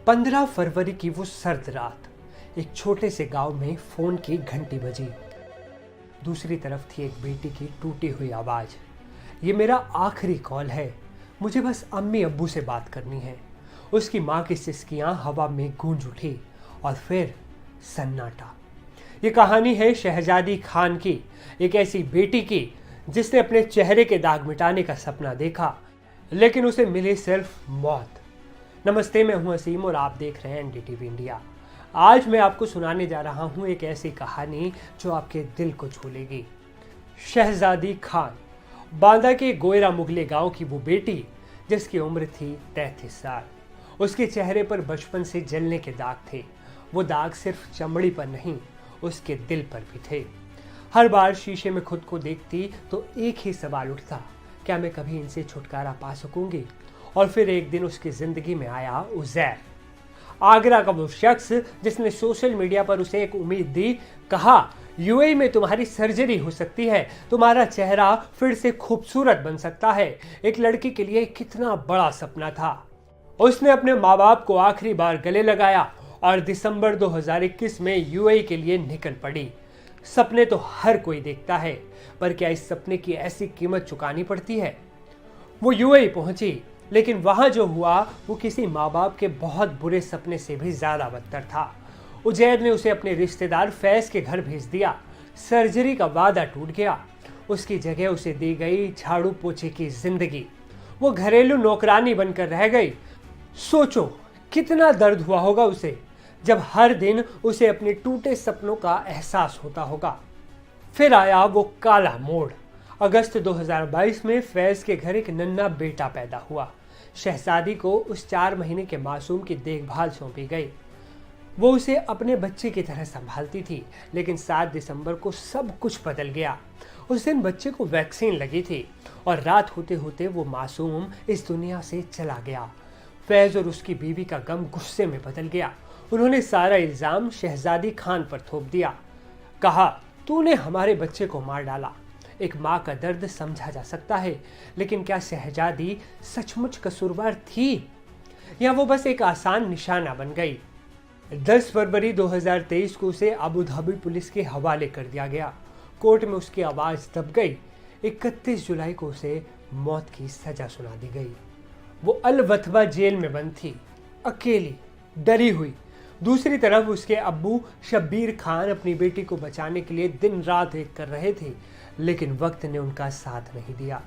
15 फरवरी की वो सर्द रात, एक छोटे से गांव में फोन की घंटी बजी। दूसरी तरफ थी एक बेटी की टूटी हुई आवाज। ये मेरा आखिरी कॉल है, मुझे बस अम्मी अब्बू से बात करनी है। उसकी माँ की सिसकियां हवा में गूंज उठी और फिर सन्नाटा। ये कहानी है शहजादी खान की, एक ऐसी बेटी की जिसने अपने चेहरे के दाग मिटाने का सपना देखा, लेकिन उसे मिली सिर्फ मौत। नमस्ते, मैं हूं असीम और आप देख रहे हैं एनडीटीवी इंडिया। आज मैं आपको सुनाने जा रहा हूं एक ऐसी कहानी जो आपके दिल को छू लेगी। शहजादी खान, बांदा के गोयरा मुगले गांव की वो बेटी जिसकी उम्र थी 33 साल। उसके चेहरे पर बचपन से जलने के दाग थे। वो दाग सिर्फ चमड़ी पर नहीं, उसके दिल पर भी थे। हर बार शीशे में खुद को देखती तो एक ही सवाल उठता, क्या मैं कभी इनसे छुटकारा पा सकूंगी? और फिर एक दिन उसकी जिंदगी में आया उज़ैर, आगरा का वो शख्स जिसने सोशल मीडिया पर उसे एक उम्मीद दी। कहा, यूएई में तुम्हारी सर्जरी हो सकती है, तुम्हारा चेहरा फिर से खूबसूरत बन सकता है। एक लड़की के लिए कितना बड़ा सपना था। उसने अपने माँ बाप को आखिरी बार गले लगाया और दिसंबर 2021 में यूएई के लिए निकल पड़ी। सपने तो हर कोई देखता है, पर क्या इस सपने की ऐसी कीमत चुकानी पड़ती है? वो यूएई पहुंची, लेकिन वहां जो हुआ वो किसी माँ बाप के बहुत बुरे सपने से भी ज्यादा बदतर था। उजैर ने उसे अपने रिश्तेदार फैज के घर भेज दिया। सर्जरी का वादा टूट गया। उसकी जगह उसे दी गई झाड़ू पोछे की जिंदगी। वो घरेलू नौकरानी बनकर रह गई। सोचो कितना दर्द हुआ होगा उसे, जब हर दिन उसे अपने टूटे सपनों का एहसास होता होगा। फिर आया वो काला मोड़। अगस्त 2022 में फैज के घर एक नन्हा बेटा पैदा हुआ। शहजादी को उस 4 महीने के मासूम की देखभाल सौंपी गई। वो उसे अपने बच्चे की तरह संभालती थी, लेकिन 7 दिसंबर को सब कुछ बदल गया। उस दिन बच्चे को वैक्सीन लगी थी और रात होते होते वो मासूम इस दुनिया से चला गया। फैज और उसकी बीवी का गम गुस्से में बदल गया। उन्होंने सारा इल्जाम शहजादी खान पर थोप दिया। कहा, तूने हमारे बच्चे को मार डाला। एक माँ का दर्द समझा जा सकता है, लेकिन क्या शहजादी सचमुच कसूरवार थी या वो बस एक आसान निशाना बन गई? 10 फरवरी 2023 को उसे अबू धाबी पुलिस के हवाले कर दिया गया। कोर्ट में उसकी आवाज दब गई। 31 जुलाई को उसे मौत की सजा सुना दी गई। वो अल वथबा जेल में बंद थी, अकेली, डरी हुई। दूसरी तरफ उसके अब्बू शब्बीर खान अपनी बेटी को बचाने के लिए दिन रात एक कर रहे थे, लेकिन वक्त ने उनका साथ नहीं दिया।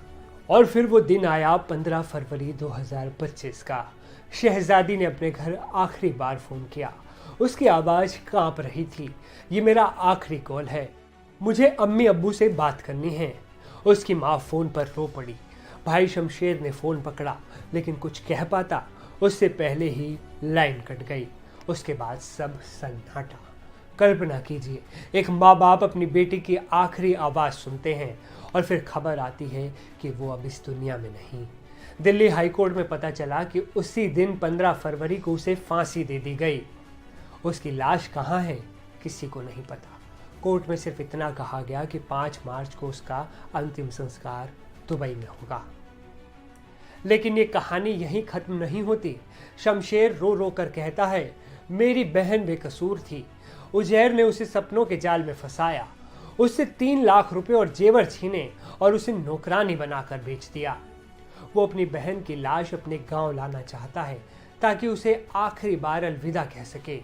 और फिर वो दिन आया 15 फरवरी 2025 का। शहजादी ने अपने घर आखिरी बार फोन किया। उसकी आवाज कांप रही थी। ये मेरा आखिरी कॉल है, मुझे अम्मी अब्बू से बात करनी है। उसकी माँ फोन पर रो पड़ी। भाई शमशेर ने फोन पकड़ा, लेकिन कुछ कह पाता उससे पहले ही लाइन कट गई। उसके बाद सब सन्नाटा। कल्पना कीजिए, एक माँ बाप अपनी बेटी की आखिरी आवाज़ सुनते हैं और फिर खबर आती है कि वो अब इस दुनिया में नहीं। दिल्ली हाईकोर्ट में पता चला कि उसी दिन 15 फरवरी को उसे फांसी दे दी गई। उसकी लाश कहाँ है, किसी को नहीं पता। कोर्ट में सिर्फ इतना कहा गया कि 5 मार्च को उसका अंतिम संस्कार दुबई में होगा। लेकिन ये कहानी यहीं खत्म नहीं होती। शमशेर रो रो कर कहता है, मेरी बहन बेकसूर थी। उजैर ने उसे सपनों के जाल में फंसाया, उससे 3 लाख रुपए और जेवर छीने और उसे नौकरानी बनाकर बेच दिया। वो अपनी बहन की लाश अपने गांव लाना चाहता है ताकि उसे आखिरी बार अलविदा कह सके।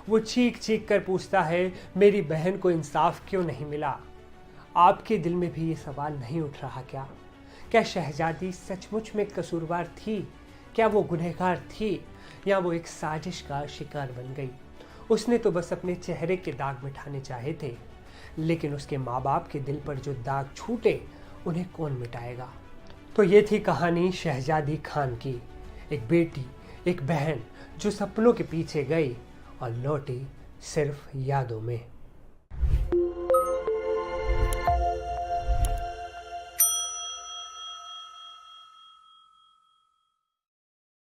वो चीख चीख कर पूछता है, मेरी बहन को इंसाफ क्यों नहीं मिला? आपके दिल में भी ये सवाल नहीं उठ रहा क्या? क्या शहजादी सचमुच में कसूरवार थी? क्या वो गुनहगार थी या वो एक साजिश का शिकार बन गई? उसने तो बस अपने चेहरे के दाग मिटाने चाहे थे, लेकिन उसके माँ बाप के दिल पर जो दाग छूटे उन्हें कौन मिटाएगा? तो ये थी कहानी शहजादी खान की, एक बेटी, एक बहन जो सपनों के पीछे गई और लौटी सिर्फ यादों में।